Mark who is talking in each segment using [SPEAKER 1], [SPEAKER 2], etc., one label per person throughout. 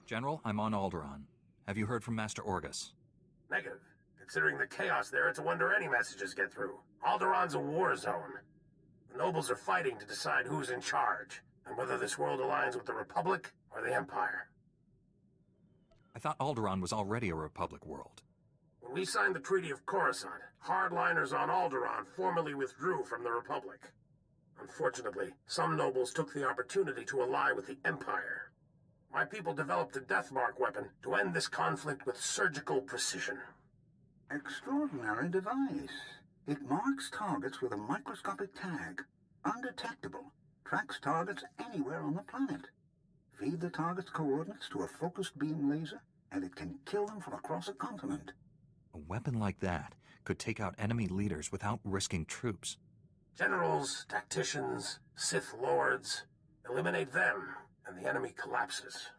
[SPEAKER 1] General, I'm on Alderaan. Have you heard from Master Orgus?
[SPEAKER 2] Negative. Considering the chaos there, it's a wonder any messages get through. Alderaan's a war zone. The nobles are fighting to decide who's in charge, and whether this world aligns with the Republic or the Empire.
[SPEAKER 1] I thought Alderaan was already a Republic world.
[SPEAKER 2] When we signed the Treaty of Coruscant, hardliners on Alderaan formally withdrew from the Republic. Unfortunately, some nobles took the opportunity to ally with the Empire. My people developed a Deathmark weapon to end this conflict with surgical precision.
[SPEAKER 3] Extraordinary device. It marks targets with a microscopic tag. Undetectable. Tracks targets anywhere on the planet. Feed the target's coordinates to a focused beam laser, and it can kill them from across a continent.
[SPEAKER 1] A weapon like that could take out enemy leaders without risking troops.
[SPEAKER 2] Generals, tacticians, Sith lords. Eliminate them, and the enemy collapses.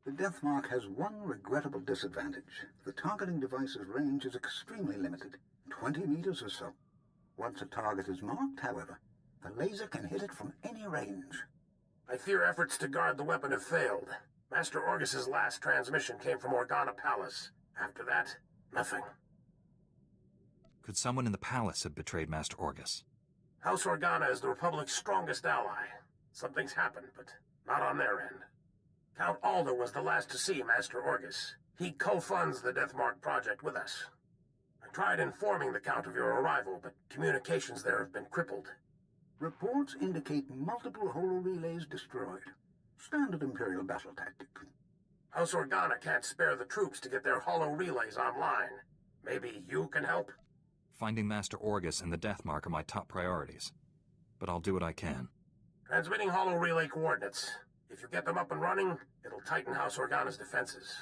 [SPEAKER 3] The Deathmark has one regrettable disadvantage. The targeting device's range is extremely limited, 20 meters or so. Once a target is marked, however, the laser can hit it from any range.
[SPEAKER 2] I fear efforts to guard the weapon have failed. Master Orgus's last transmission came from Organa Palace. After that, nothing.
[SPEAKER 1] Could someone in the palace have betrayed Master Orgus?
[SPEAKER 2] House Organa is the Republic's strongest ally. Something's happened, but not on their end. Count Alda was the last to see Master Orgus. He co-funds the Deathmark project with us. I tried informing the Count of your arrival, but communications there have been crippled.
[SPEAKER 3] Reports indicate multiple holo-relays destroyed. Standard Imperial battle tactic.
[SPEAKER 2] House Organa can't spare the troops to get their holo-relays online. Maybe you can help?
[SPEAKER 1] Finding Master Orgus and the Deathmark are my top priorities. But I'll do what I can.
[SPEAKER 2] Transmitting holo-relay coordinates. If you get them up and running, it'll tighten House Organa's defenses.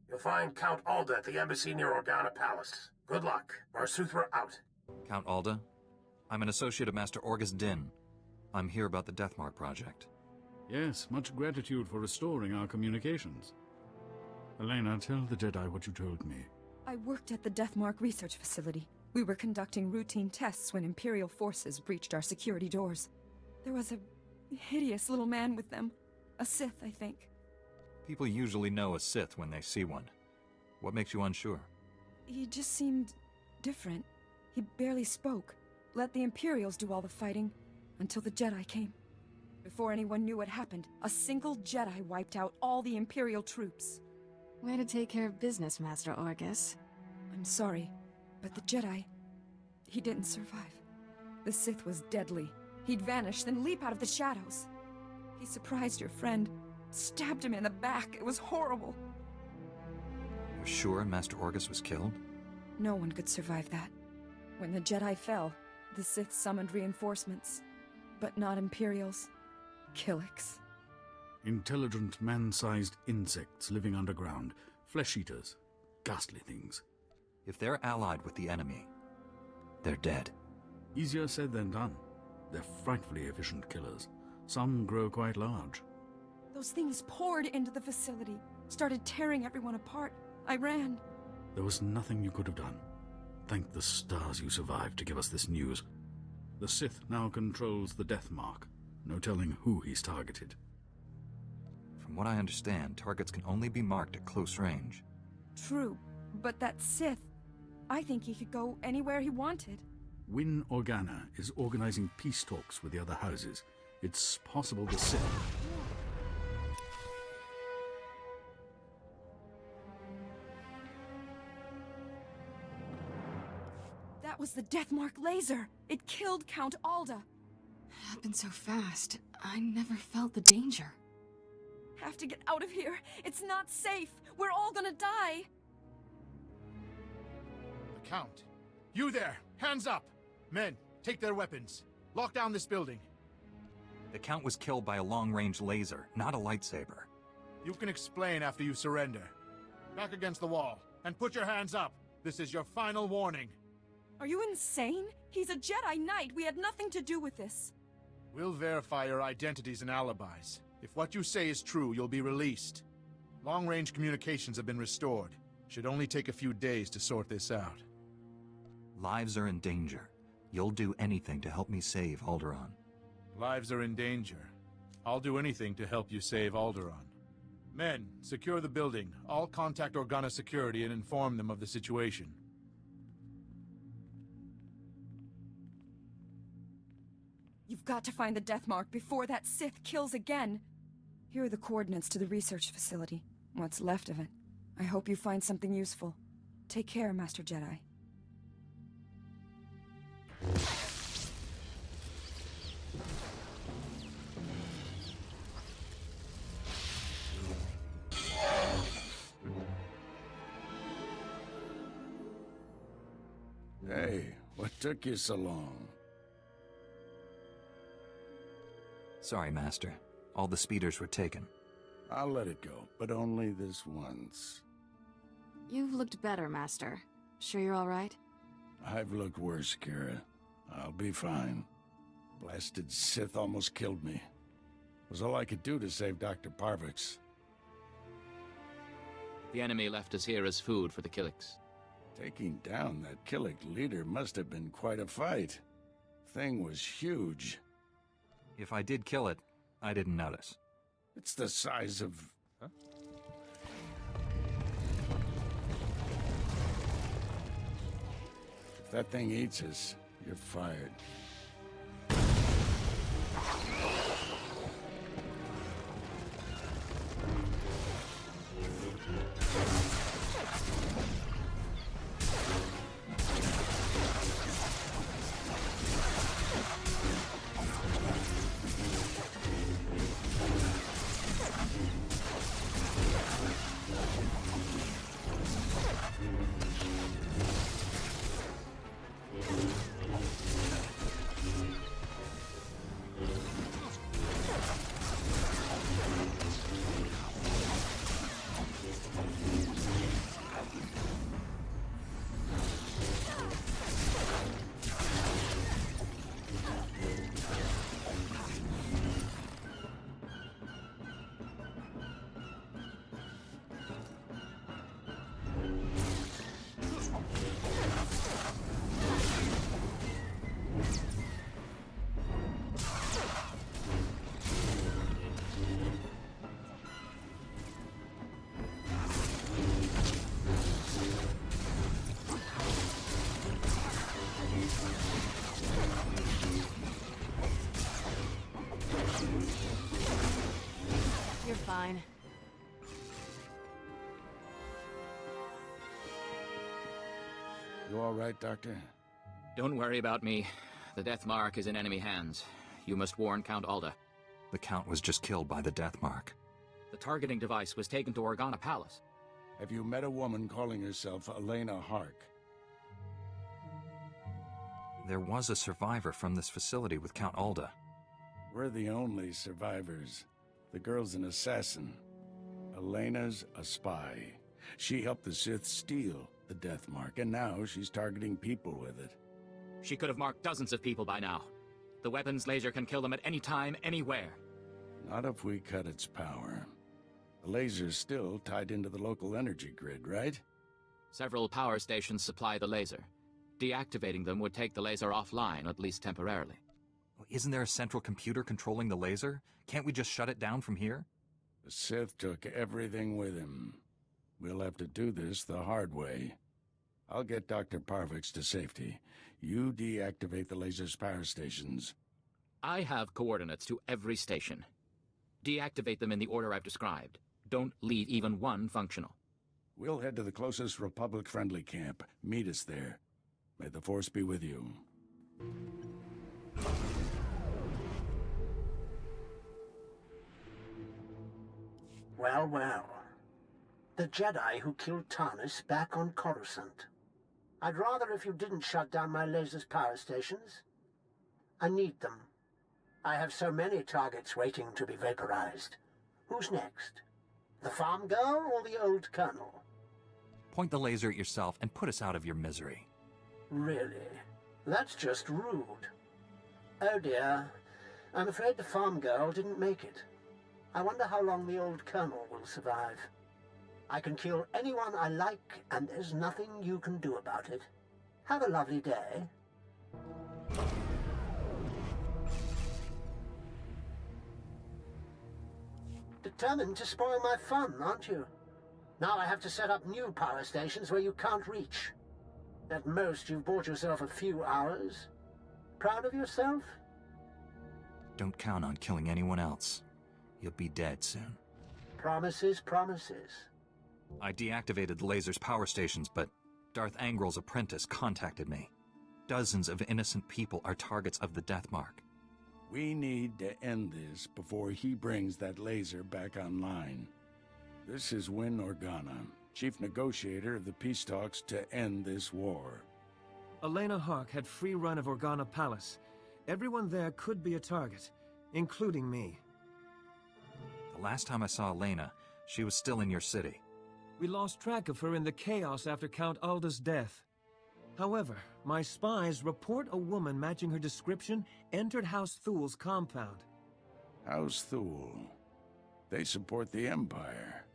[SPEAKER 2] You'll find Count Alda at the embassy near Organa Palace. Good luck. Barsuthra out.
[SPEAKER 1] Count Alda, I'm an associate of Master Orgus Din. I'm here about the Deathmark project.
[SPEAKER 4] Yes, much gratitude for restoring our communications. Elena, tell the Jedi what you told me.
[SPEAKER 5] I worked at the Deathmark research facility. We were conducting routine tests when Imperial forces breached our security doors. There was a hideous little man with them. A Sith, I think.
[SPEAKER 1] People usually know a Sith when they see one. What makes you unsure?
[SPEAKER 5] He just seemed different. He barely spoke. Let the Imperials do all the fighting until the Jedi came. Before anyone knew what happened, a single Jedi wiped out all the Imperial troops.
[SPEAKER 6] Way to take care of business, Master Orgus.
[SPEAKER 5] I'm sorry, but the Jedi, he didn't survive. The Sith was deadly. He'd vanish, then leap out of the shadows. He surprised your friend, stabbed him in the back. It was horrible.
[SPEAKER 1] You're sure Master Orgus was killed?
[SPEAKER 5] No one could survive that. When the Jedi fell, the Sith summoned reinforcements, but not Imperials. Killiks.
[SPEAKER 4] Intelligent, man-sized insects living underground. Flesh-eaters. Ghastly things.
[SPEAKER 1] If they're allied with the enemy, they're dead.
[SPEAKER 4] Easier said than done. They're frightfully efficient killers. Some grow quite large.
[SPEAKER 5] Those things poured into the facility, started tearing everyone apart. I ran.
[SPEAKER 4] There was nothing you could have done. Thank the stars you survived to give us this news. The Sith now controls the Deathmark. No telling who he's targeted.
[SPEAKER 1] From what I understand, targets can only be marked at close range.
[SPEAKER 5] True, but that Sith, I think he could go anywhere he wanted.
[SPEAKER 4] Win Organa is organizing peace talks with the other houses. It's possible the Sith...
[SPEAKER 5] That was the Deathmark laser! It killed Count Alda!
[SPEAKER 6] Happened so fast. I never felt the danger.
[SPEAKER 5] Have to get out of here! It's not safe! We're all gonna die!
[SPEAKER 7] The Count! You there! Hands up! Men, take their weapons. Lock down this building.
[SPEAKER 1] The Count was killed by a long-range laser, not a lightsaber.
[SPEAKER 7] You can explain after you surrender. Back against the wall, and put your hands up! This is your final warning.
[SPEAKER 5] Are you insane? He's a Jedi Knight. We had nothing to do with this.
[SPEAKER 7] We'll verify your identities and alibis. If what you say is true, you'll be released. Long-range communications have been restored. Should only take a few days to sort this out.
[SPEAKER 1] Lives are in danger. You'll do anything to help me save Alderaan.
[SPEAKER 7] Lives are in danger. I'll do anything to help you save Alderaan. Men, secure the building. All contact Organa security and inform them of the situation.
[SPEAKER 5] You've got to find the Death Mark before that Sith kills again. Here are the coordinates to the research facility. What's left of it. I hope you find something useful. Take care, Master Jedi.
[SPEAKER 8] Hey, what took you so long?
[SPEAKER 1] Sorry, Master. All the speeders were taken.
[SPEAKER 8] I'll let it go, but only this once.
[SPEAKER 6] You've looked better, Master. Sure you're all right?
[SPEAKER 8] I've looked worse, Kira. I'll be fine. Blasted Sith almost killed me. It was all I could do to save Dr. Parvix.
[SPEAKER 9] The enemy left us here as food for the Killiks.
[SPEAKER 8] Taking down that Killik leader must have been quite a fight. Thing was huge.
[SPEAKER 1] If I did kill it, I didn't notice.
[SPEAKER 8] It's the size of...
[SPEAKER 1] Huh?
[SPEAKER 8] If that thing eats us, you're fired.
[SPEAKER 6] You're fine.
[SPEAKER 8] You all right, Doctor?
[SPEAKER 9] Don't worry about me. The Death Mark is in enemy hands. You must warn Count Alda.
[SPEAKER 1] The Count was just killed by the Death Mark.
[SPEAKER 9] The targeting device was taken to Organa Palace.
[SPEAKER 8] Have you met a woman calling herself Elena Hark?
[SPEAKER 1] There was a survivor from this facility with Count Alda.
[SPEAKER 8] We're the only survivors. The girl's an assassin. Elena's a spy. She helped the Sith steal the Death Mark, and now she's targeting people with it.
[SPEAKER 9] She could have marked dozens of people by now. The weapon's laser can kill them at any time, anywhere.
[SPEAKER 8] Not if we cut its power. The laser's still tied into the local energy grid, right?
[SPEAKER 9] Several power stations supply the laser. Deactivating them would take the laser offline, at least temporarily.
[SPEAKER 1] Isn't there a central computer controlling the laser? Can't we just shut it down from here?
[SPEAKER 8] The Sith took everything with him. We'll have to do this the hard way. I'll get Dr. Parvix to safety. You deactivate the laser's power stations.
[SPEAKER 9] I have coordinates to every station. Deactivate them in the order I've described. Don't leave even one functional.
[SPEAKER 8] We'll head to the closest Republic-friendly camp. Meet us there. May the Force be with you.
[SPEAKER 2] Well, well. The Jedi who killed Tarnis back on Coruscant. I'd rather if you didn't shut down my laser's power stations. I need them. I have so many targets waiting to be vaporized. Who's next? The farm girl or the old colonel?
[SPEAKER 1] Point the laser at yourself and put us out of your misery.
[SPEAKER 2] Really? That's just rude. Oh dear. I'm afraid the farm girl didn't make it. I wonder how long the old colonel will survive. I can kill anyone I like, and there's nothing you can do about it. Have a lovely day. The
[SPEAKER 10] Determined to spoil my fun, aren't you? Now I have to set up new power stations where you can't reach. At most, you've bought yourself a few hours. Proud of yourself?
[SPEAKER 1] Don't count on killing anyone else. You'll be dead soon.
[SPEAKER 10] Promises, promises.
[SPEAKER 1] I deactivated the laser's power stations, but Darth Angral's apprentice contacted me. Dozens of innocent people are targets of the Death Mark.
[SPEAKER 8] We need to end this before he brings that laser back online. This is Win Organa, chief negotiator of the peace talks to end this war.
[SPEAKER 11] Elena Hawk had free run of Organa Palace. Everyone there could be a target, including me.
[SPEAKER 1] The last time I saw Elena, she was still in your city.
[SPEAKER 11] We lost track of her in the chaos after Count Alda's death. However, my spies report a woman matching her description entered House Thul's compound.
[SPEAKER 8] House Thul. They support the Empire.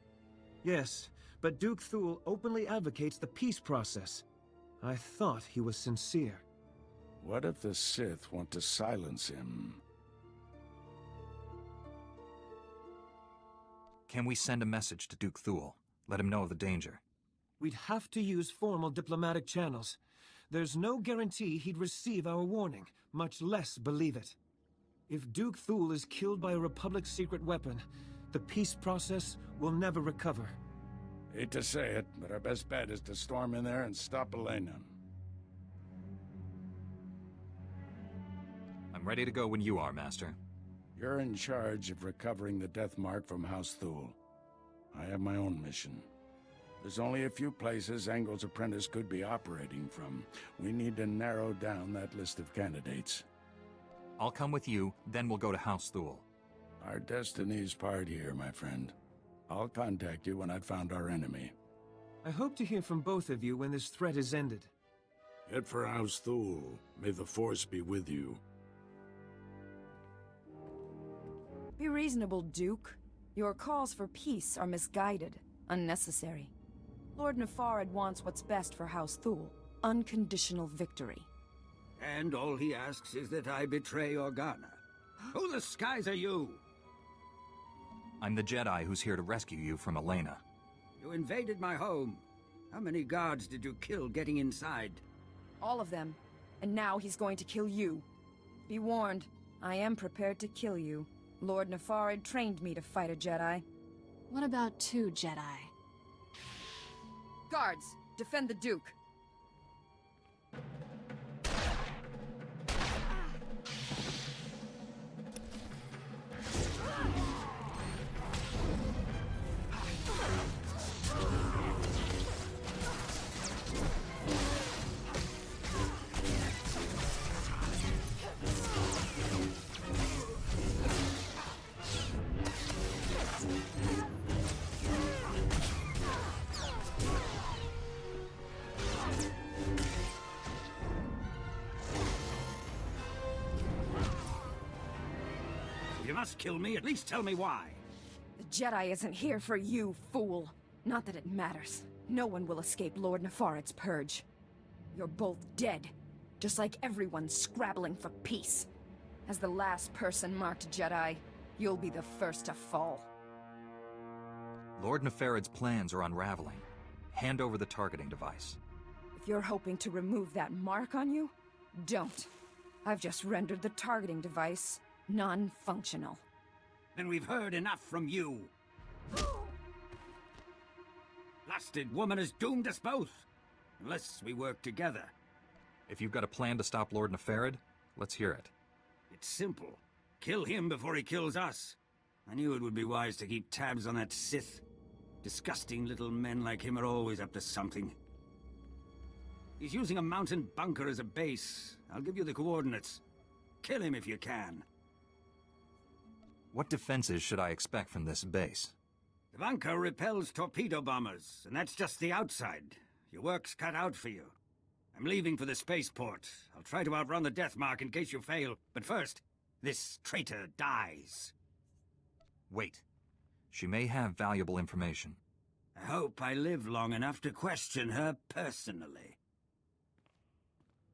[SPEAKER 11] Yes, but Duke Thul openly advocates the peace process. I thought he was sincere.
[SPEAKER 8] What if the Sith want to silence him?
[SPEAKER 1] Can we send a message to Duke Thul? Let him know of the danger.
[SPEAKER 11] We'd have to use formal diplomatic channels. There's no guarantee he'd receive our warning, much less believe it. If Duke Thul is killed by a Republic secret weapon, the peace process will never recover.
[SPEAKER 8] Hate to say it, but our best bet is to storm in there and stop Elena.
[SPEAKER 1] I'm ready to go when you are, Master.
[SPEAKER 8] You're in charge of recovering the Death Mark from House Thul. I have my own mission. There's only a few places Angral's apprentice could be operating from. We need to narrow down that list of candidates.
[SPEAKER 1] I'll come with you, then we'll go to House Thul.
[SPEAKER 8] Our destiny's part here, my friend. I'll contact you when I've found our enemy.
[SPEAKER 11] I hope to hear from both of you when this threat is ended.
[SPEAKER 8] Head for House Thul. May the Force be with you.
[SPEAKER 5] Be reasonable, Duke. Your calls for peace are misguided, unnecessary. Lord Nefarad wants what's best for House Thul. Unconditional victory.
[SPEAKER 12] And all he asks is that I betray Organa. Who the skies are you?
[SPEAKER 1] I'm the Jedi who's here to rescue you from Elena.
[SPEAKER 12] You invaded my home. How many guards did you kill getting inside?
[SPEAKER 5] All of them. And now he's going to kill you. Be warned, I am prepared to kill you. Lord Nefarad trained me to fight a Jedi.
[SPEAKER 6] What about 2 Jedi?
[SPEAKER 5] Guards, defend the Duke.
[SPEAKER 12] You must kill me, at least tell me why.
[SPEAKER 5] The Jedi isn't here for you, fool. Not that it matters. No one will escape Lord Nefarad's purge. You're both dead, just like everyone scrabbling for peace. As the last person marked Jedi, you'll be the first to fall.
[SPEAKER 1] Lord Nefarad's plans are unraveling. Hand over the targeting device.
[SPEAKER 5] If you're hoping to remove that mark on you, don't. I've just rendered the targeting device non-functional.
[SPEAKER 12] Then we've heard enough from you. Blasted woman has doomed us both. Unless we work together.
[SPEAKER 1] If you've got a plan to stop Lord Nefarad, let's hear it.
[SPEAKER 12] It's simple. Kill him before he kills us. I knew it would be wise to keep tabs on that Sith. Disgusting little men like him are always up to something. He's using a mountain bunker as a base. I'll give you the coordinates. Kill him if you can.
[SPEAKER 1] What defenses should I expect from this base?
[SPEAKER 12] The bunker repels torpedo bombers, and that's just the outside. Your work's cut out for you. I'm leaving for the spaceport. I'll try to outrun the Death Mark in case you fail. But first, this traitor dies.
[SPEAKER 1] Wait. She may have valuable information.
[SPEAKER 12] I hope I live long enough to question her personally.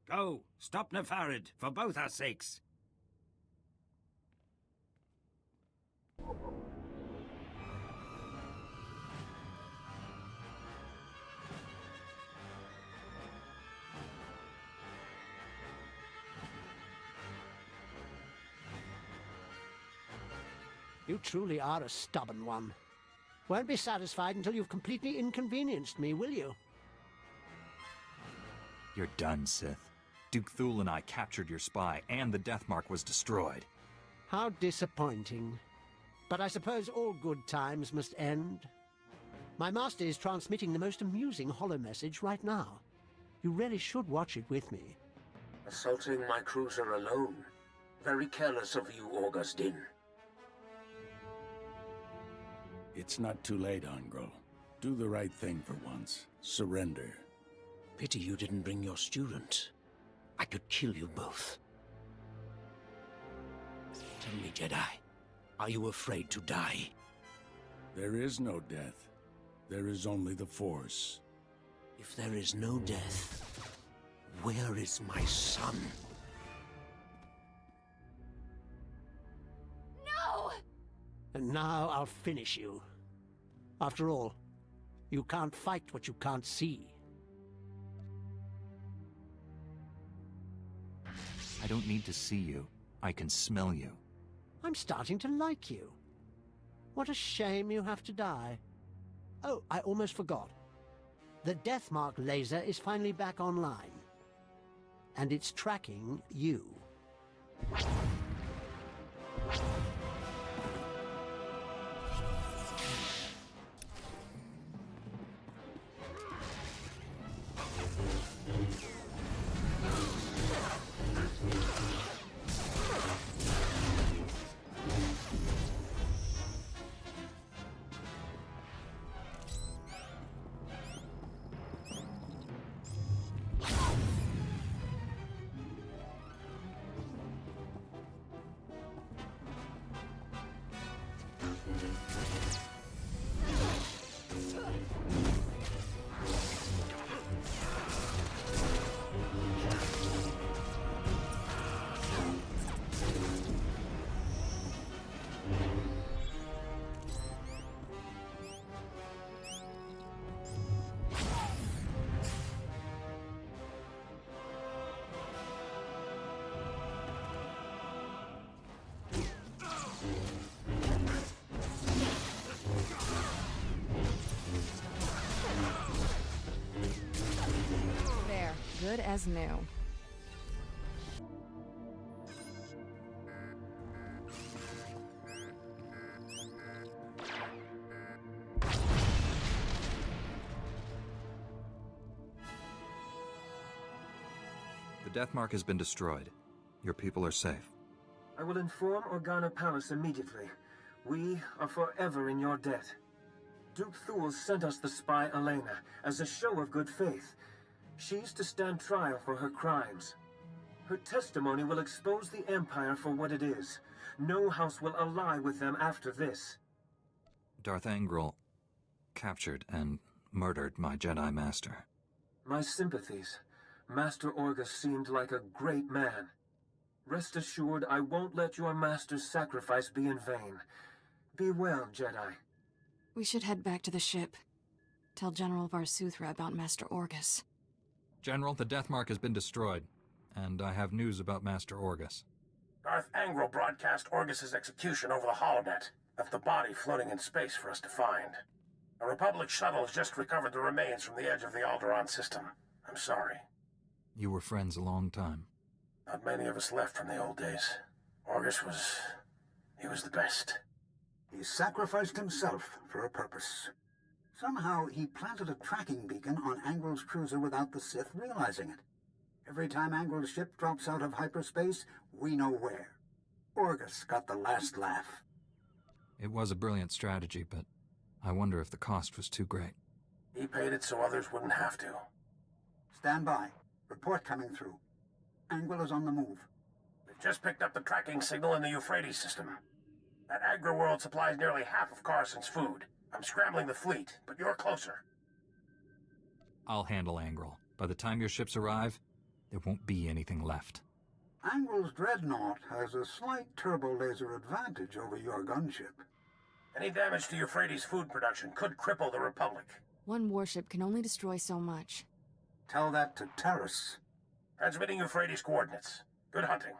[SPEAKER 12] Go, stop Nefarad, for both our sakes.
[SPEAKER 10] You truly are a stubborn one. Won't be satisfied until you've completely inconvenienced me, will you?
[SPEAKER 1] You're done, Sith. Duke Thule and I captured your spy, and the Deathmark was destroyed.
[SPEAKER 10] How disappointing. But I suppose all good times must end. My master is transmitting the most amusing holomessage right now. You really should watch it with me.
[SPEAKER 2] Assaulting my cruiser alone. Very careless of you, August Din.
[SPEAKER 8] It's not too late, Angral. Do the right thing for once. Surrender.
[SPEAKER 2] Pity you didn't bring your student. I could kill you both. Tell me, Jedi, are you afraid to die?
[SPEAKER 8] There is no death. There is only the Force.
[SPEAKER 2] If there is no death, where is my son?
[SPEAKER 6] No!
[SPEAKER 10] And now I'll finish you. After all, you can't fight what you can't see.
[SPEAKER 1] I don't need to see you. I can smell you.
[SPEAKER 10] I'm starting to like you. What a shame you have to die. Oh, I almost forgot. The Deathmark laser is finally back online. And it's tracking you.
[SPEAKER 5] Good as new.
[SPEAKER 1] The Deathmark has been destroyed. Your people are safe.
[SPEAKER 11] I will inform Organa Palace immediately. We are forever in your debt. Duke Thule sent us the spy Elena as a show of good faith. She's to stand trial for her crimes. Her testimony will expose the Empire for what it is. No house will ally with them after this.
[SPEAKER 1] Darth Angral captured and murdered my Jedi Master.
[SPEAKER 11] My sympathies. Master Orgus seemed like a great man. Rest assured, I won't let your master's sacrifice be in vain. Be well, Jedi.
[SPEAKER 6] We should head back to the ship. Tell General Varsuthra about Master Orgus.
[SPEAKER 1] General, the Deathmark has been destroyed, and I have news about Master Orgus.
[SPEAKER 2] Darth Angral broadcast Orgus's execution over the holonet, left the body floating in space for us to find. A Republic shuttle has just recovered the remains from the edge of the Alderaan system. I'm sorry.
[SPEAKER 1] You were friends a long time.
[SPEAKER 2] Not many of us left from the old days. Orgus was... he was the best.
[SPEAKER 3] He sacrificed himself for a purpose. Somehow, he planted a tracking beacon on Angral's cruiser without the Sith realizing it. Every time Angral's ship drops out of hyperspace, we know where. Orgus got the last laugh.
[SPEAKER 1] It was a brilliant strategy, but I wonder if the cost was too great.
[SPEAKER 2] He paid it so others wouldn't have to.
[SPEAKER 3] Stand by. Report coming through. Angral is on the move.
[SPEAKER 2] We've just picked up the tracking signal in the Euphrates system. That agri-world supplies nearly half of Carson's food. I'm scrambling the fleet, but you're closer.
[SPEAKER 1] I'll handle Angral. By the time your ships arrive, there won't be anything left.
[SPEAKER 3] Angral's dreadnought has a slight turbo-laser advantage over your gunship.
[SPEAKER 2] Any damage to Euphrates' food production could cripple the Republic.
[SPEAKER 6] One warship can only destroy so much.
[SPEAKER 3] Tell that to Terrace.
[SPEAKER 2] Transmitting Euphrates coordinates. Good hunting.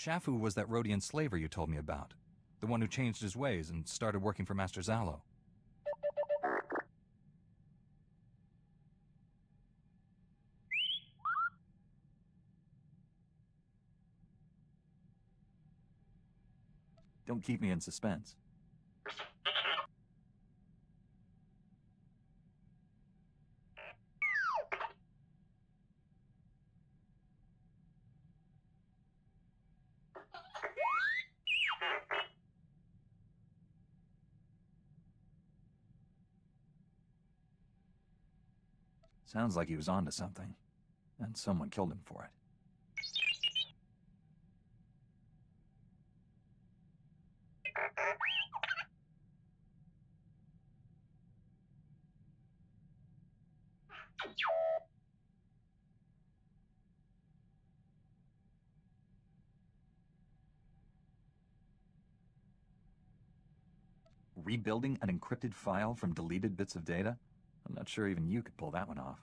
[SPEAKER 1] Shafu was that Rhodian slaver you told me about. The one who changed his ways and started working for Master Zalo. Don't keep me in suspense. Sounds like he was onto something, and someone killed him for it. Rebuilding an encrypted file from deleted bits of data? I'm not sure even you could pull that one off.